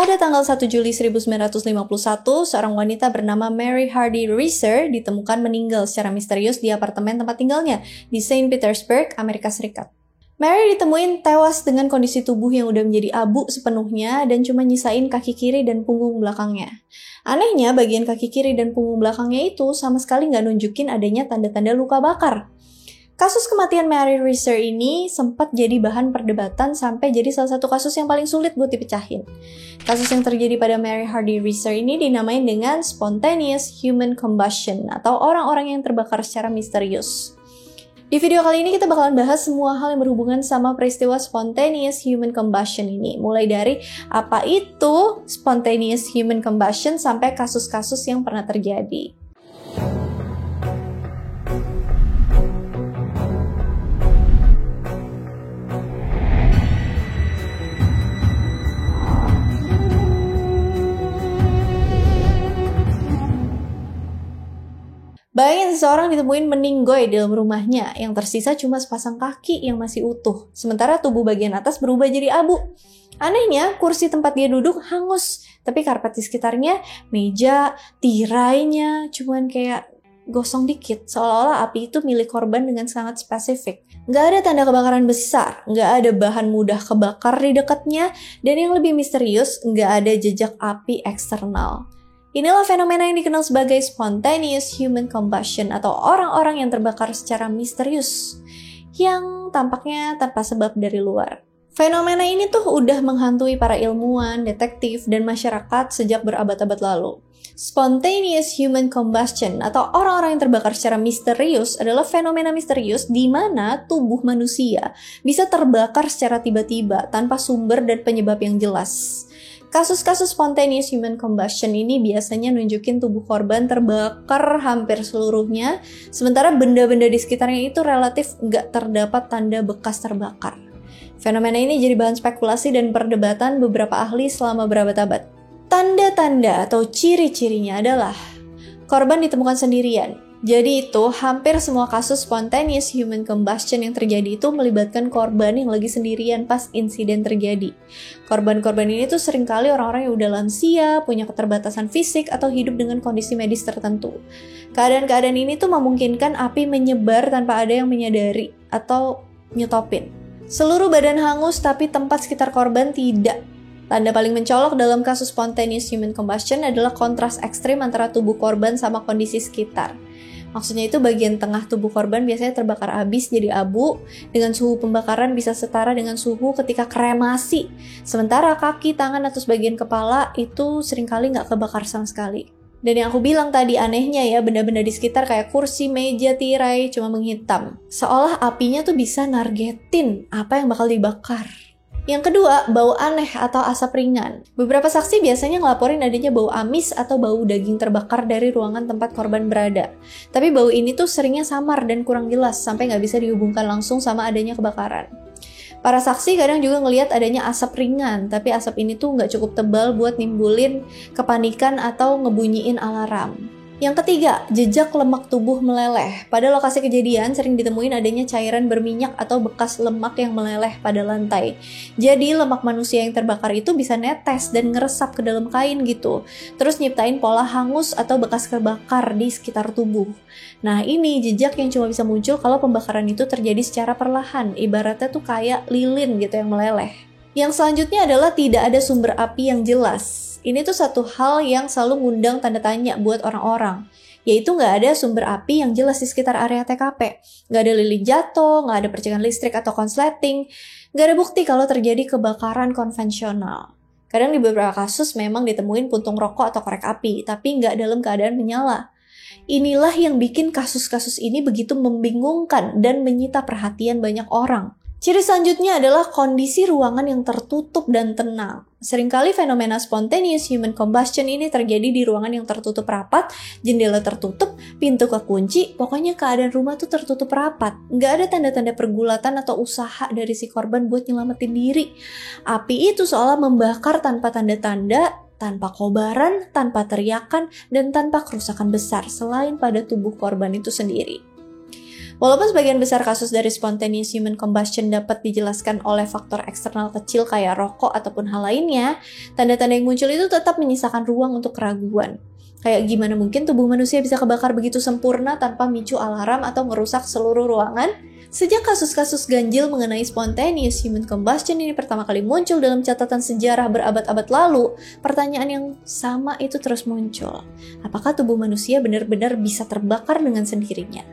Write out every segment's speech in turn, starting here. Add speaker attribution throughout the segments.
Speaker 1: Pada tanggal 1 Juli 1951, seorang wanita bernama Mary Hardy Reeser ditemukan meninggal secara misterius di apartemen tempat tinggalnya di Saint Petersburg, Amerika Serikat. Mary ditemuin tewas dengan kondisi tubuh yang udah menjadi abu sepenuhnya dan cuma nyisain kaki kiri dan punggung belakangnya. Anehnya, bagian kaki kiri dan punggung belakangnya itu sama sekali nggak nunjukin adanya tanda-tanda luka bakar. Kasus kematian Mary Reeser ini sempat jadi bahan perdebatan sampai jadi salah satu kasus yang paling sulit buat dipecahin. Kasus yang terjadi pada Mary Hardy Reeser ini dinamain dengan spontaneous human combustion atau orang-orang yang terbakar secara misterius. Di video kali ini kita bakalan bahas semua hal yang berhubungan sama peristiwa spontaneous human combustion ini. Mulai dari apa itu spontaneous human combustion sampai kasus-kasus yang pernah terjadi. Bayangin seseorang ditemuin meninggoy di dalam rumahnya, yang tersisa cuma sepasang kaki yang masih utuh, sementara tubuh bagian atas berubah jadi abu. Anehnya, kursi tempat dia duduk hangus, tapi karpet di sekitarnya, meja, tirainya, cuman kayak gosong dikit, seolah-olah api itu milik korban dengan sangat spesifik. Nggak ada tanda kebakaran besar, nggak ada bahan mudah kebakar di dekatnya, dan yang lebih misterius, nggak ada jejak api eksternal. Inilah fenomena yang dikenal sebagai spontaneous human combustion atau orang-orang yang terbakar secara misterius yang tampaknya tanpa sebab dari luar. Fenomena ini tuh udah menghantui para ilmuwan, detektif, dan masyarakat sejak berabad-abad lalu. Spontaneous human combustion atau orang-orang yang terbakar secara misterius adalah fenomena misterius di mana tubuh manusia bisa terbakar secara tiba-tiba tanpa sumber dan penyebab yang jelas. Kasus-kasus spontaneous human combustion ini biasanya nunjukin tubuh korban terbakar hampir seluruhnya, sementara benda-benda di sekitarnya itu relatif nggak terdapat tanda bekas terbakar. Fenomena ini jadi bahan spekulasi dan perdebatan beberapa ahli selama berabad-abad. Tanda-tanda atau ciri-cirinya adalah korban ditemukan sendirian. Jadi itu hampir semua kasus spontaneous human combustion yang terjadi itu melibatkan korban yang lagi sendirian pas insiden terjadi. Korban-korban ini tuh seringkali orang-orang yang udah lansia, punya keterbatasan fisik, atau hidup dengan kondisi medis tertentu. Keadaan-keadaan ini tuh memungkinkan api menyebar tanpa ada yang menyadari atau nyetopin. Seluruh badan hangus tapi tempat sekitar korban tidak. Tanda paling mencolok dalam kasus spontaneous human combustion adalah kontras ekstrim antara tubuh korban sama kondisi sekitar. Maksudnya itu bagian tengah tubuh korban biasanya terbakar habis jadi abu, dengan suhu pembakaran bisa setara dengan suhu ketika kremasi. Sementara kaki, tangan, atau sebagian kepala itu seringkali nggak kebakar sama sekali. Dan yang aku bilang tadi anehnya ya, benda-benda di sekitar kayak kursi, meja, tirai cuma menghitam. Seolah apinya tuh bisa nargetin apa yang bakal dibakar. Yang kedua, bau aneh atau asap ringan. Beberapa saksi biasanya ngelaporin adanya bau amis atau bau daging terbakar dari ruangan tempat korban berada. Tapi bau ini tuh seringnya samar dan kurang jelas sampai nggak bisa dihubungkan langsung sama adanya kebakaran. Para saksi kadang juga ngelihat adanya asap ringan, tapi asap ini tuh nggak cukup tebal buat nimbulin kepanikan atau ngebunyiin alarm. Yang ketiga, jejak lemak tubuh meleleh. Pada lokasi kejadian sering ditemuin adanya cairan berminyak atau bekas lemak yang meleleh pada lantai. Jadi lemak manusia yang terbakar itu bisa netes dan ngeresap ke dalam kain gitu. Terus nyiptain pola hangus atau bekas kebakar di sekitar tubuh. Nah ini jejak yang cuma bisa muncul kalau pembakaran itu terjadi secara perlahan. Ibaratnya tuh kayak lilin gitu yang meleleh. Yang selanjutnya adalah tidak ada sumber api yang jelas. Ini tuh satu hal yang selalu ngundang tanda tanya buat orang-orang, yaitu nggak ada sumber api yang jelas di sekitar area TKP. Nggak ada lilin jatuh, nggak ada percikan listrik atau konsleting, nggak ada bukti kalau terjadi kebakaran konvensional. Kadang di beberapa kasus memang ditemuin puntung rokok atau korek api, tapi nggak dalam keadaan menyala. Inilah yang bikin kasus-kasus ini begitu membingungkan dan menyita perhatian banyak orang. Ciri selanjutnya adalah kondisi ruangan yang tertutup dan tenang. Seringkali fenomena spontaneous human combustion ini terjadi di ruangan yang tertutup rapat, jendela tertutup, pintu kekunci, pokoknya keadaan rumah tuh tertutup rapat. Nggak ada tanda-tanda pergulatan atau usaha dari si korban buat nyelamatin diri. Api itu seolah membakar tanpa tanda-tanda, tanpa kobaran, tanpa teriakan, dan tanpa kerusakan besar selain pada tubuh korban itu sendiri. Walaupun sebagian besar kasus dari spontaneous human combustion dapat dijelaskan oleh faktor eksternal kecil kayak rokok ataupun hal lainnya, tanda-tanda yang muncul itu tetap menyisakan ruang untuk keraguan. Kayak gimana mungkin tubuh manusia bisa kebakar begitu sempurna tanpa micu alarm atau merusak seluruh ruangan? Sejak kasus-kasus ganjil mengenai spontaneous human combustion ini pertama kali muncul dalam catatan sejarah berabad-abad lalu, pertanyaan yang sama itu terus muncul. Apakah tubuh manusia benar-benar bisa terbakar dengan sendirinya?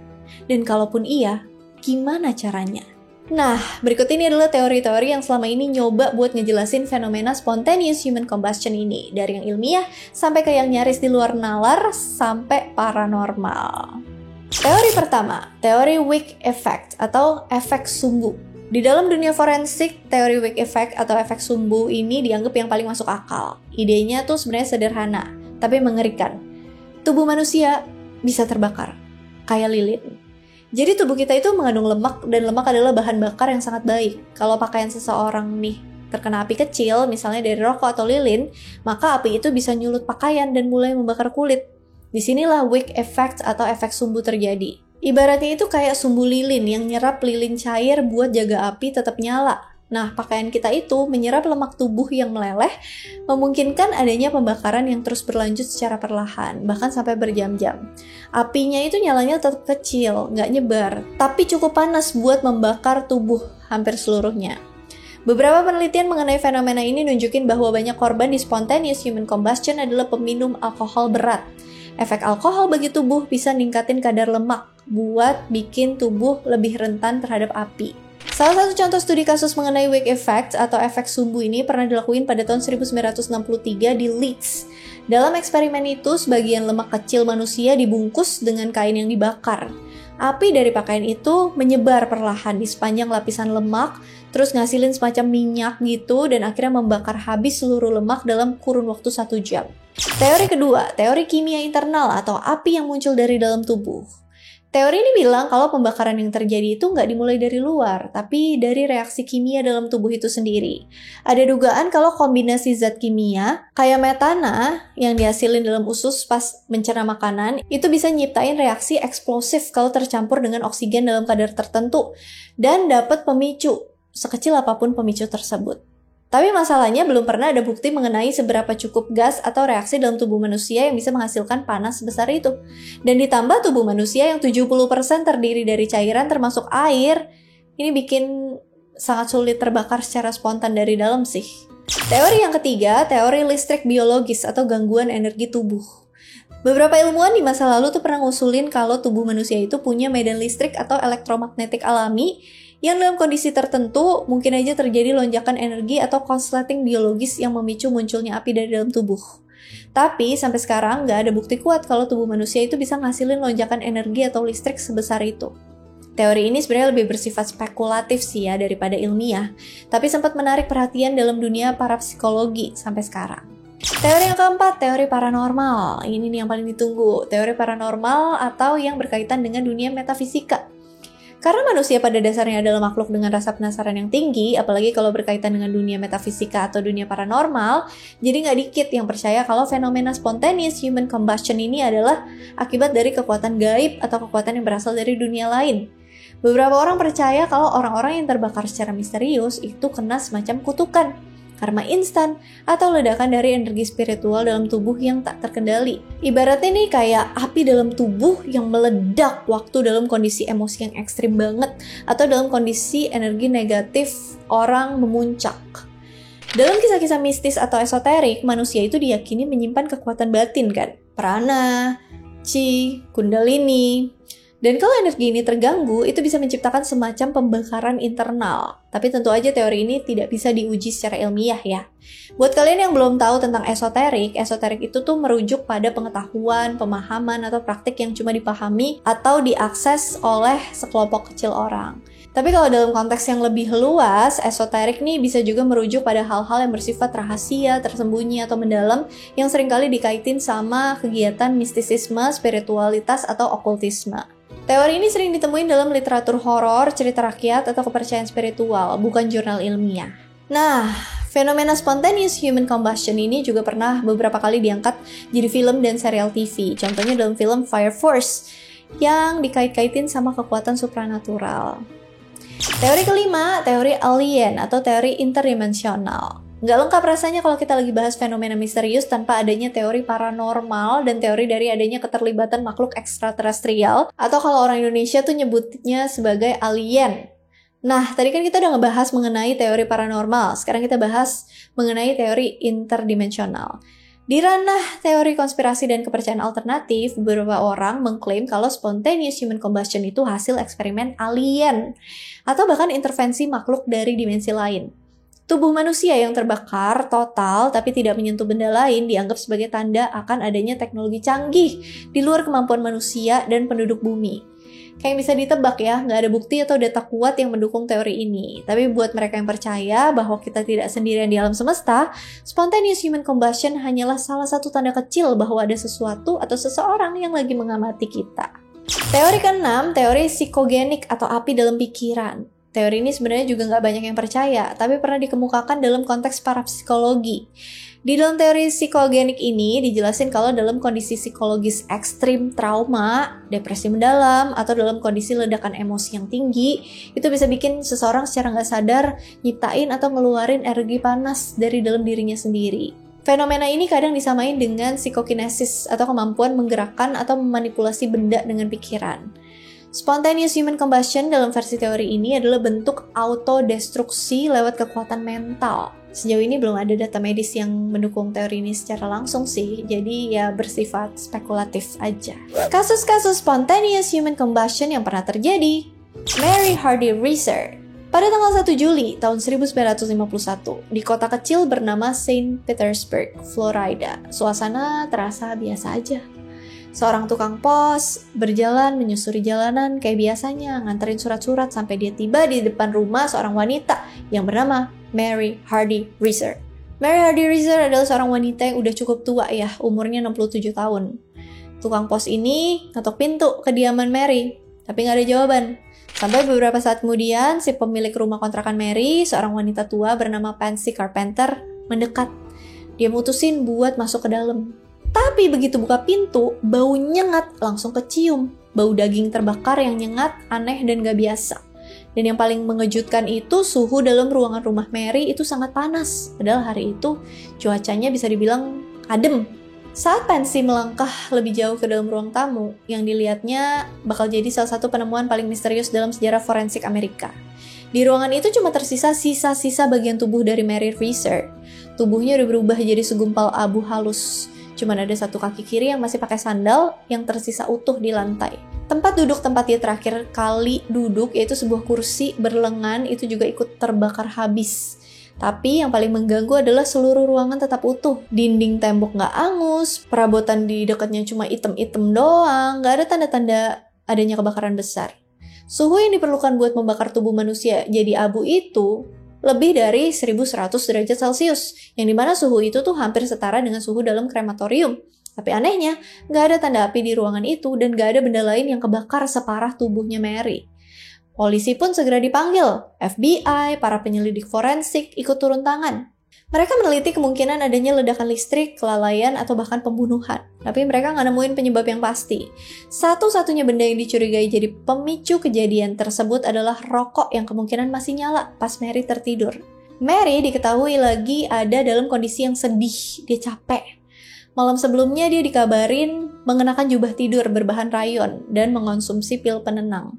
Speaker 1: Dan kalaupun iya, gimana caranya? Nah, berikut ini adalah teori-teori yang selama ini nyoba buat ngejelasin fenomena spontaneous human combustion ini, dari yang ilmiah sampai ke yang nyaris di luar nalar sampai paranormal. Teori pertama, teori Wick Effect atau efek sumbu. Di dalam dunia forensik, teori Wick Effect atau efek sumbu ini dianggap yang paling masuk akal. Idenya tuh sebenarnya sederhana, tapi mengerikan. Tubuh manusia bisa terbakar, kayak lilin. Jadi tubuh kita itu mengandung lemak, dan lemak adalah bahan bakar yang sangat baik. Kalau pakaian seseorang nih terkena api kecil, misalnya dari rokok atau lilin, maka api itu bisa nyulut pakaian dan mulai membakar kulit. Disinilah Wick Effect atau efek sumbu terjadi. Ibaratnya itu kayak sumbu lilin yang nyerap lilin cair buat jaga api tetap nyala. Nah, pakaian kita itu menyerap lemak tubuh yang meleleh, memungkinkan adanya pembakaran yang terus berlanjut secara perlahan, bahkan sampai berjam-jam. Apinya itu nyalanya tetap kecil, nggak nyebar, tapi cukup panas buat membakar tubuh hampir seluruhnya. Beberapa penelitian mengenai fenomena ini nunjukin bahwa banyak korban di spontaneous human combustion adalah peminum alkohol berat. Efek alkohol bagi tubuh bisa ningkatin kadar lemak buat bikin tubuh lebih rentan terhadap api. Salah satu contoh studi kasus mengenai Wick Effect atau efek sumbu ini pernah dilakuin pada tahun 1963 di Leeds. Dalam eksperimen itu, sebagian lemak kecil manusia dibungkus dengan kain yang dibakar. Api dari pakaian itu menyebar perlahan di sepanjang lapisan lemak, terus ngasilin semacam minyak gitu, dan akhirnya membakar habis seluruh lemak dalam kurun waktu 1 jam. Teori kedua, teori kimia internal atau api yang muncul dari dalam tubuh. Teori ini bilang kalau pembakaran yang terjadi itu nggak dimulai dari luar, tapi dari reaksi kimia dalam tubuh itu sendiri. Ada dugaan kalau kombinasi zat kimia, kayak metana yang dihasilin dalam usus pas mencerna makanan, itu bisa nyiptain reaksi eksplosif kalau tercampur dengan oksigen dalam kadar tertentu, dan dapat pemicu, sekecil apapun pemicu tersebut. Tapi masalahnya belum pernah ada bukti mengenai seberapa cukup gas atau reaksi dalam tubuh manusia yang bisa menghasilkan panas sebesar itu. Dan ditambah tubuh manusia yang 70% terdiri dari cairan termasuk air, ini bikin sangat sulit terbakar secara spontan dari dalam sih. Teori yang ketiga, teori listrik biologis atau gangguan energi tubuh. Beberapa ilmuwan di masa lalu tuh pernah ngusulin kalau tubuh manusia itu punya medan listrik atau elektromagnetik alami yang dalam kondisi tertentu mungkin aja terjadi lonjakan energi atau konsleting biologis yang memicu munculnya api dari dalam tubuh. Tapi sampai sekarang nggak ada bukti kuat kalau tubuh manusia itu bisa ngasilin lonjakan energi atau listrik sebesar itu. Teori ini sebenarnya lebih bersifat spekulatif sih ya daripada ilmiah, tapi sempat menarik perhatian dalam dunia parapsikologi sampai sekarang. Teori yang keempat, teori paranormal. Ini nih yang paling ditunggu, teori paranormal atau yang berkaitan dengan dunia metafisika. Karena manusia pada dasarnya adalah makhluk dengan rasa penasaran yang tinggi, apalagi kalau berkaitan dengan dunia metafisika atau dunia paranormal, jadi nggak dikit yang percaya kalau fenomena spontaneous human combustion ini adalah akibat dari kekuatan gaib atau kekuatan yang berasal dari dunia lain. Beberapa orang percaya kalau orang-orang yang terbakar secara misterius itu kena semacam kutukan, karma instan, atau ledakan dari energi spiritual dalam tubuh yang tak terkendali. Ibaratnya nih kayak api dalam tubuh yang meledak waktu dalam kondisi emosi yang ekstrim banget, atau dalam kondisi energi negatif orang memuncak. Dalam kisah-kisah mistis atau esoterik, manusia itu diyakini menyimpan kekuatan batin kan? Prana, chi, kundalini. Dan kalau energi ini terganggu, itu bisa menciptakan semacam pembakaran internal. Tapi tentu aja teori ini tidak bisa diuji secara ilmiah ya. Buat kalian yang belum tahu tentang esoterik itu tuh merujuk pada pengetahuan, pemahaman, atau praktik yang cuma dipahami atau diakses oleh sekelompok kecil orang. Tapi kalau dalam konteks yang lebih luas, esoterik nih bisa juga merujuk pada hal-hal yang bersifat rahasia, tersembunyi, atau mendalam yang seringkali dikaitin sama kegiatan mistisisme, spiritualitas, atau okultisme. Teori ini sering ditemuin dalam literatur horor, cerita rakyat, atau kepercayaan spiritual, bukan jurnal ilmiah. Nah, fenomena spontaneous human combustion ini juga pernah beberapa kali diangkat jadi film dan serial TV. Contohnya dalam film Fire Force, yang dikait-kaitin sama kekuatan supranatural. Teori kelima, teori alien atau teori interdimensional. Nggak lengkap rasanya kalau kita lagi bahas fenomena misterius tanpa adanya teori paranormal dan teori dari adanya keterlibatan makhluk ekstraterestrial, atau kalau orang Indonesia tuh nyebutnya sebagai alien. Nah, tadi kan kita udah ngebahas mengenai teori paranormal, sekarang kita bahas mengenai teori interdimensional. Di ranah teori konspirasi dan kepercayaan alternatif, beberapa orang mengklaim kalau spontaneous human combustion itu hasil eksperimen alien, atau bahkan intervensi makhluk dari dimensi lain. Tubuh manusia yang terbakar total tapi tidak menyentuh benda lain dianggap sebagai tanda akan adanya teknologi canggih di luar kemampuan manusia dan penduduk bumi. Kayak bisa ditebak ya, nggak ada bukti atau data kuat yang mendukung teori ini. Tapi buat mereka yang percaya bahwa kita tidak sendirian di alam semesta, spontaneous human combustion hanyalah salah satu tanda kecil bahwa ada sesuatu atau seseorang yang lagi mengamati kita. Teori keenam, teori psikogenik atau api dalam pikiran. Teori ini sebenarnya juga nggak banyak yang percaya, tapi pernah dikemukakan dalam konteks parapsikologi. Di dalam teori psikogenik ini dijelasin kalau dalam kondisi psikologis ekstrim, trauma, depresi mendalam, atau dalam kondisi ledakan emosi yang tinggi, itu bisa bikin seseorang secara nggak sadar nyiptain atau ngeluarin energi panas dari dalam dirinya sendiri. Fenomena ini kadang disamain dengan psikokinesis atau kemampuan menggerakkan atau memanipulasi benda dengan pikiran. Spontaneous human combustion dalam versi teori ini adalah bentuk autodestruksi lewat kekuatan mental. Sejauh ini belum ada data medis yang mendukung teori ini secara langsung sih, jadi ya bersifat spekulatif aja. Kasus-kasus spontaneous human combustion yang pernah terjadi. Mary Hardy Reeser. Pada tanggal 1 Juli tahun 1951, di kota kecil bernama Saint Petersburg, Florida, suasana terasa biasa aja. Seorang tukang pos berjalan menyusuri jalanan kayak biasanya, nganterin surat-surat sampai dia tiba di depan rumah seorang wanita yang bernama Mary Hardy Reeser. Mary Hardy Reeser adalah seorang wanita yang udah cukup tua ya, umurnya 67 tahun. Tukang pos ini ngetok pintu kediaman Mary, tapi nggak ada jawaban. Sampai beberapa saat kemudian, si pemilik rumah kontrakan Mary, seorang wanita tua bernama Pansy Carpenter, mendekat. Dia mutusin buat masuk ke dalam. Tapi begitu buka pintu, bau nyengat langsung kecium. Bau daging terbakar yang nyengat, aneh dan gak biasa. Dan yang paling mengejutkan itu suhu dalam ruangan rumah Mary itu sangat panas. Padahal hari itu cuacanya bisa dibilang adem. Saat Pansy melangkah lebih jauh ke dalam ruang tamu, yang dilihatnya bakal jadi salah satu penemuan paling misterius dalam sejarah forensik Amerika. Di ruangan itu cuma tersisa sisa-sisa bagian tubuh dari Mary Reeser. Tubuhnya udah berubah jadi segumpal abu halus. Cuman ada satu kaki kiri yang masih pakai sandal yang tersisa utuh di lantai. Tempat duduk tempat dia terakhir kali duduk, yaitu sebuah kursi berlengan, itu juga ikut terbakar habis. Tapi yang paling mengganggu adalah seluruh ruangan tetap utuh. Dinding tembok nggak angus, perabotan di dekatnya cuma item-item doang, nggak ada tanda-tanda adanya kebakaran besar. Suhu yang diperlukan buat membakar tubuh manusia jadi abu itu lebih dari 1100 derajat Celcius, yang dimana suhu itu tuh hampir setara dengan suhu dalam krematorium. Tapi anehnya, nggak ada tanda api di ruangan itu dan nggak ada benda lain yang kebakar separah tubuhnya Mary. Polisi pun segera dipanggil, FBI, para penyelidik forensik ikut turun tangan. Mereka meneliti kemungkinan adanya ledakan listrik, kelalaian, atau bahkan pembunuhan. Tapi mereka nggak nemuin penyebab yang pasti. Satu-satunya benda yang dicurigai jadi pemicu kejadian tersebut adalah rokok yang kemungkinan masih nyala pas Mary tertidur. Mary diketahui lagi ada dalam kondisi yang sedih, dia capek. Malam sebelumnya dia dikabarin mengenakan jubah tidur berbahan rayon dan mengonsumsi pil penenang.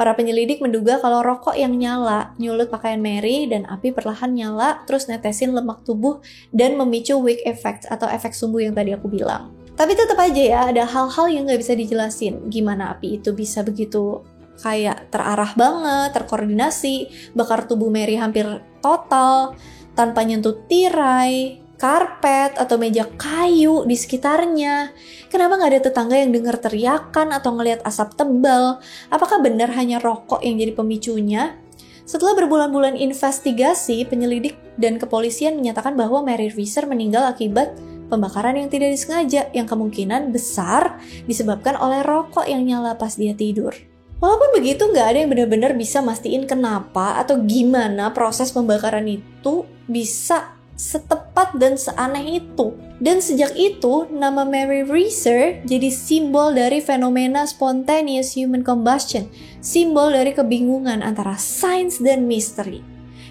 Speaker 1: Para penyelidik menduga kalau rokok yang nyala nyulut pakaian Mary dan api perlahan nyala terus netesin lemak tubuh dan memicu wake effect atau efek sumbu yang tadi aku bilang. Tapi tetap aja ya, ada hal-hal yang nggak bisa dijelasin. Gimana api itu bisa begitu kayak terarah banget, terkoordinasi, bakar tubuh Mary hampir total, tanpa nyentuh tirai, karpet, atau meja kayu di sekitarnya. Kenapa nggak ada tetangga yang dengar teriakan atau ngelihat asap tebal? Apakah benar hanya rokok yang jadi pemicunya? Setelah berbulan-bulan investigasi, penyelidik dan kepolisian menyatakan bahwa Mary Reeser meninggal akibat pembakaran yang tidak disengaja, yang kemungkinan besar disebabkan oleh rokok yang nyala pas dia tidur. Walaupun begitu, nggak ada yang benar-benar bisa mastiin kenapa atau gimana proses pembakaran itu bisa setepat dan seaneh itu. Dan sejak itu, nama Mary Reeser jadi simbol dari fenomena spontaneous human combustion, simbol dari kebingungan antara sains dan misteri.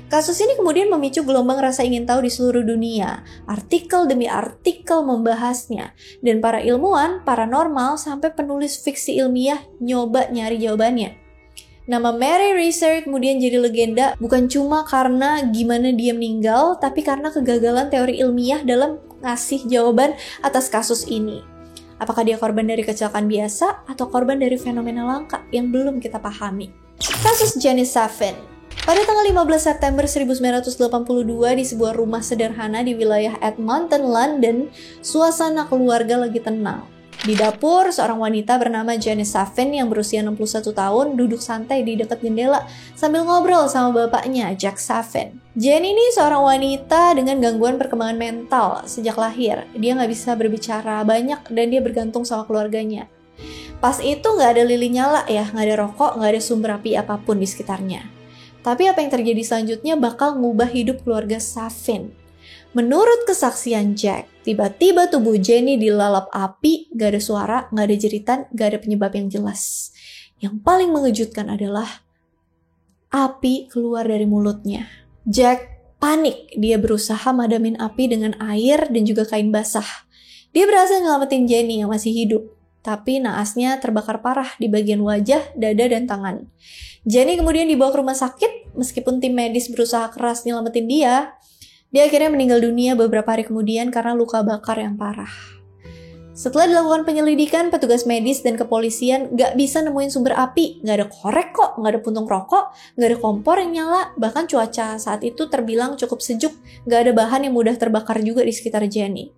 Speaker 1: Kasus ini kemudian memicu gelombang rasa ingin tahu di seluruh dunia. Artikel demi artikel membahasnya. Dan para ilmuwan, paranormal, sampai penulis fiksi ilmiah nyoba nyari jawabannya. Nama Mary Reeser kemudian jadi legenda bukan cuma karena gimana dia meninggal, tapi karena kegagalan teori ilmiah dalam ngasih jawaban atas kasus ini. Apakah dia korban dari kecelakaan biasa atau korban dari fenomena langka yang belum kita pahami? Kasus Janice Saffin. Pada tanggal 15 September 1982 di sebuah rumah sederhana di wilayah Edmonton, London, suasana keluarga lagi tenang. Di dapur, seorang wanita bernama Janice Saffin yang berusia 61 tahun duduk santai di dekat jendela sambil ngobrol sama bapaknya, Jack Saffin. Jen ini seorang wanita dengan gangguan perkembangan mental sejak lahir. Dia nggak bisa berbicara banyak dan dia bergantung sama keluarganya. Pas itu nggak ada lilin nyala ya, nggak ada rokok, nggak ada sumber api apapun di sekitarnya. Tapi apa yang terjadi selanjutnya bakal ngubah hidup keluarga Saffin. Menurut kesaksian Jack, tiba-tiba tubuh Jenny dilalap api, gak ada suara, gak ada jeritan, gak ada penyebab yang jelas. Yang paling mengejutkan adalah api keluar dari mulutnya. Jack panik, dia berusaha madamin api dengan air dan juga kain basah. Dia berhasil nyelamatin Jenny yang masih hidup, tapi naasnya terbakar parah di bagian wajah, dada, dan tangan. Jenny kemudian dibawa ke rumah sakit, meskipun tim medis berusaha keras nyelamatin dia akhirnya meninggal dunia beberapa hari kemudian karena luka bakar yang parah. Setelah dilakukan penyelidikan, petugas medis dan kepolisian gak bisa nemuin sumber api, gak ada korek kok, gak ada puntung rokok, gak ada kompor yang nyala, bahkan cuaca saat itu terbilang cukup sejuk, gak ada bahan yang mudah terbakar juga di sekitar Jenny.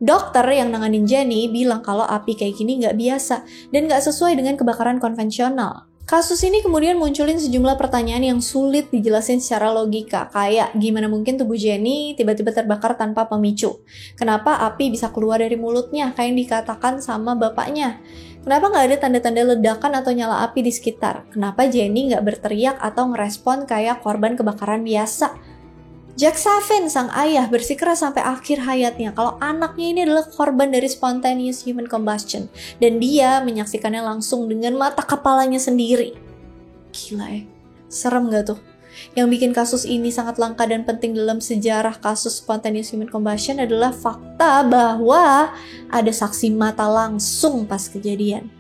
Speaker 1: Dokter yang nanganin Jenny bilang kalau api kayak gini gak biasa dan gak sesuai dengan kebakaran konvensional. Kasus ini kemudian munculin sejumlah pertanyaan yang sulit dijelasin secara logika, kayak gimana mungkin tubuh Jenny tiba-tiba terbakar tanpa pemicu? Kenapa api bisa keluar dari mulutnya, kayak yang dikatakan sama bapaknya? Kenapa nggak ada tanda-tanda ledakan atau nyala api di sekitar? Kenapa Jenny nggak berteriak atau ngerespon kayak korban kebakaran biasa? Jack Saffin, sang ayah, bersikeras sampai akhir hayatnya kalau anaknya ini adalah korban dari spontaneous human combustion. Dan dia menyaksikannya langsung dengan mata kepalanya sendiri. Gila ya, serem gak tuh? Yang bikin kasus ini sangat langka dan penting dalam sejarah kasus spontaneous human combustion adalah fakta bahwa ada saksi mata langsung pas kejadian.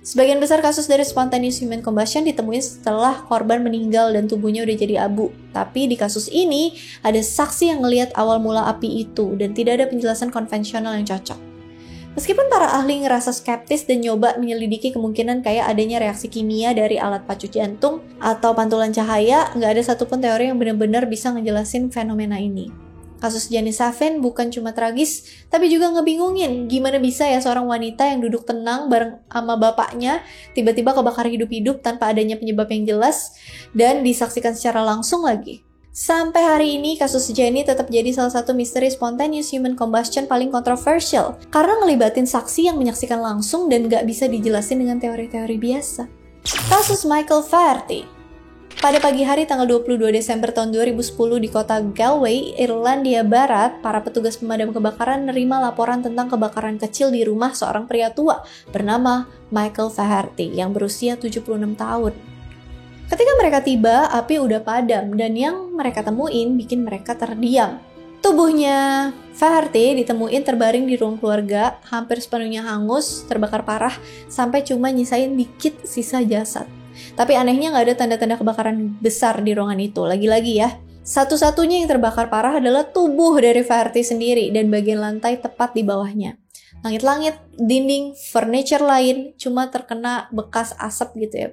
Speaker 1: Sebagian besar kasus dari spontaneous human combustion ditemuin setelah korban meninggal dan tubuhnya udah jadi abu. Tapi di kasus ini, ada saksi yang ngelihat awal mula api itu dan tidak ada penjelasan konvensional yang cocok. Meskipun para ahli ngerasa skeptis dan nyoba menyelidiki kemungkinan kayak adanya reaksi kimia dari alat pacu jantung atau pantulan cahaya, nggak ada satupun teori yang benar-benar bisa ngejelasin fenomena ini. Kasus Janice Saffin bukan cuma tragis, tapi juga ngebingungin gimana bisa ya seorang wanita yang duduk tenang bareng sama bapaknya tiba-tiba kebakar hidup-hidup tanpa adanya penyebab yang jelas dan disaksikan secara langsung lagi. Sampai hari ini, kasus Jenny tetap jadi salah satu misteri spontaneous human combustion paling kontroversial karena ngelibatin saksi yang menyaksikan langsung dan gak bisa dijelasin dengan teori-teori biasa. Kasus Michael Flaherty. Pada pagi hari tanggal 22 Desember tahun 2010 di kota Galway, Irlandia Barat, para petugas pemadam kebakaran menerima laporan tentang kebakaran kecil di rumah seorang pria tua bernama Michael Flaherty yang berusia 76 tahun. Ketika mereka tiba, api udah padam dan yang mereka temuin bikin mereka terdiam. Tubuhnya Flaherty ditemuin terbaring di ruang keluarga, hampir sepenuhnya hangus, terbakar parah, sampai cuma nyisain dikit sisa jasad. Tapi anehnya nggak ada tanda-tanda kebakaran besar di ruangan itu. Lagi-lagi ya, satu-satunya yang terbakar parah adalah tubuh dari Flaherty sendiri dan bagian lantai tepat di bawahnya. Langit-langit, dinding, furniture lain cuma terkena bekas asap gitu ya.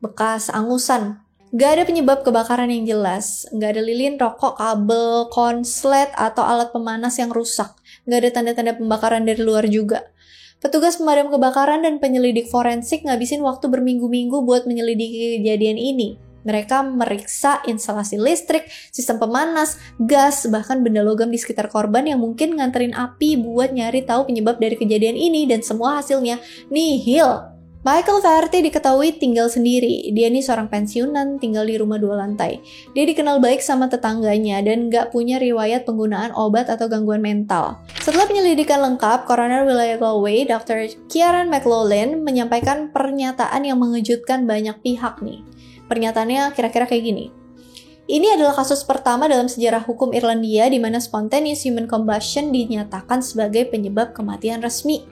Speaker 1: Bekas angusan. Gak ada penyebab kebakaran yang jelas. Gak ada lilin, rokok, kabel, konslet, atau alat pemanas yang rusak. Gak ada tanda-tanda pembakaran dari luar juga. Petugas pemadam kebakaran dan penyelidik forensik ngabisin waktu berminggu-minggu buat menyelidiki kejadian ini. Mereka meriksa instalasi listrik, sistem pemanas, gas, bahkan benda logam di sekitar korban yang mungkin nganterin api buat nyari tahu penyebab dari kejadian ini dan semua hasilnya nihil. Michael Flaherty diketahui tinggal sendiri. Dia nih seorang pensiunan, tinggal di rumah 2 lantai. Dia dikenal baik sama tetangganya dan nggak punya riwayat penggunaan obat atau gangguan mental. Setelah penyelidikan lengkap, Coroner Wilayah Galway, Dr. Kieran McLaughlin, menyampaikan pernyataan yang mengejutkan banyak pihak nih. Pernyataannya kira-kira kayak gini. Ini adalah kasus pertama dalam sejarah hukum Irlandia di mana spontaneous human combustion dinyatakan sebagai penyebab kematian resmi.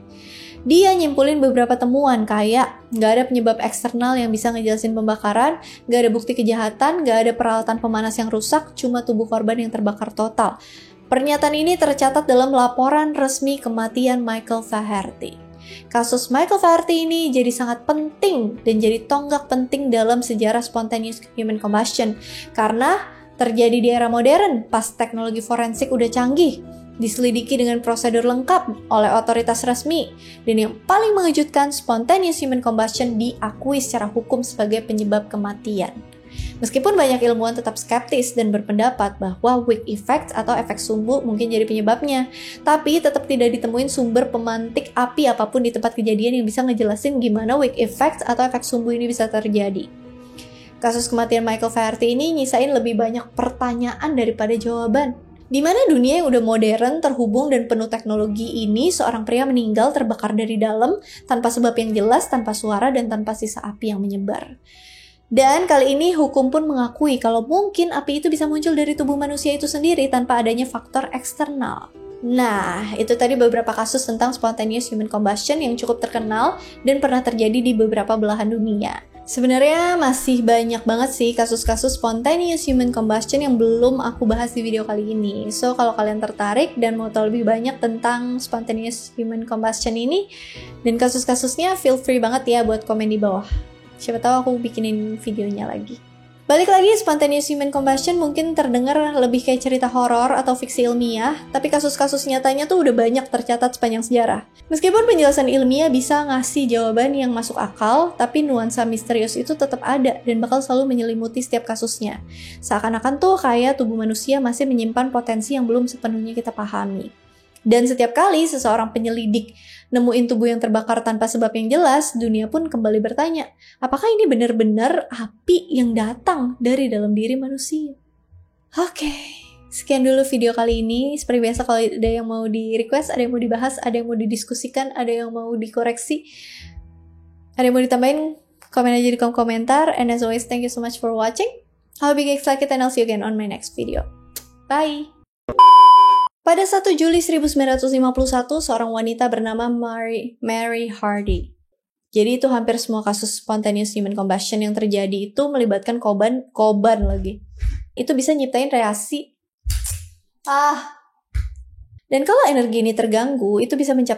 Speaker 1: Dia nyimpulin beberapa temuan kayak nggak ada penyebab eksternal yang bisa ngejelasin pembakaran, nggak ada bukti kejahatan, nggak ada peralatan pemanas yang rusak, cuma tubuh korban yang terbakar total. Pernyataan ini tercatat dalam laporan resmi kematian Michael Flaherty. Kasus Michael Flaherty ini jadi sangat penting dan jadi tonggak penting dalam sejarah spontaneous human combustion karena terjadi di era modern pas teknologi forensik udah canggih, diselidiki dengan prosedur lengkap oleh otoritas resmi, dan yang paling mengejutkan, spontaneous human combustion diakui secara hukum sebagai penyebab kematian. Meskipun banyak ilmuwan tetap skeptis dan berpendapat bahwa wick effect atau efek sumbu mungkin jadi penyebabnya, tapi tetap tidak ditemuin sumber pemantik api apapun di tempat kejadian yang bisa ngejelasin gimana wick effect atau efek sumbu ini bisa terjadi. Kasus kematian Michael Flaherty ini nyisain lebih banyak pertanyaan daripada jawaban. Di mana dunia yang udah modern, terhubung, dan penuh teknologi ini, seorang pria meninggal terbakar dari dalam, tanpa sebab yang jelas, tanpa suara, dan tanpa sisa api yang menyebar. Dan kali ini hukum pun mengakui kalau mungkin api itu bisa muncul dari tubuh manusia itu sendiri tanpa adanya faktor eksternal. Nah, itu tadi beberapa kasus tentang spontaneous human combustion yang cukup terkenal dan pernah terjadi di beberapa belahan dunia. Sebenarnya masih banyak banget sih kasus-kasus spontaneous human combustion yang belum aku bahas di video kali ini. So, kalau kalian tertarik dan mau tahu lebih banyak tentang spontaneous human combustion ini dan kasus-kasusnya, feel free banget ya buat komen di bawah. Siapa tahu aku bikinin videonya lagi. Balik lagi, spontaneous human combustion mungkin terdengar lebih kayak cerita horor atau fiksi ilmiah, tapi kasus-kasus nyatanya tuh udah banyak tercatat sepanjang sejarah. Meskipun penjelasan ilmiah bisa ngasih jawaban yang masuk akal, tapi nuansa misterius itu tetap ada dan bakal selalu menyelimuti setiap kasusnya. Seakan-akan tuh kayak tubuh manusia masih menyimpan potensi yang belum sepenuhnya kita pahami. Dan setiap kali seseorang penyelidik nemuin tubuh yang terbakar tanpa sebab yang jelas, dunia pun kembali bertanya, apakah ini benar-benar api yang datang dari dalam diri manusia? Oke, sekian dulu video kali ini. Seperti biasa, kalau ada yang mau di-request, ada yang mau dibahas, ada yang mau didiskusikan, ada yang mau dikoreksi, ada yang mau ditambahin, komen aja di kolom komentar. And as always, thank you so much for watching. I hope you guys like it and I'll see you again on my next video. Bye! Pada 1 Juli 1951, seorang wanita bernama Mary Hardy. Jadi itu hampir semua kasus spontaneous human combustion yang terjadi itu melibatkan korban lagi. Itu bisa nyiptain reaksi. Dan kalau energi ini terganggu, itu bisa dindik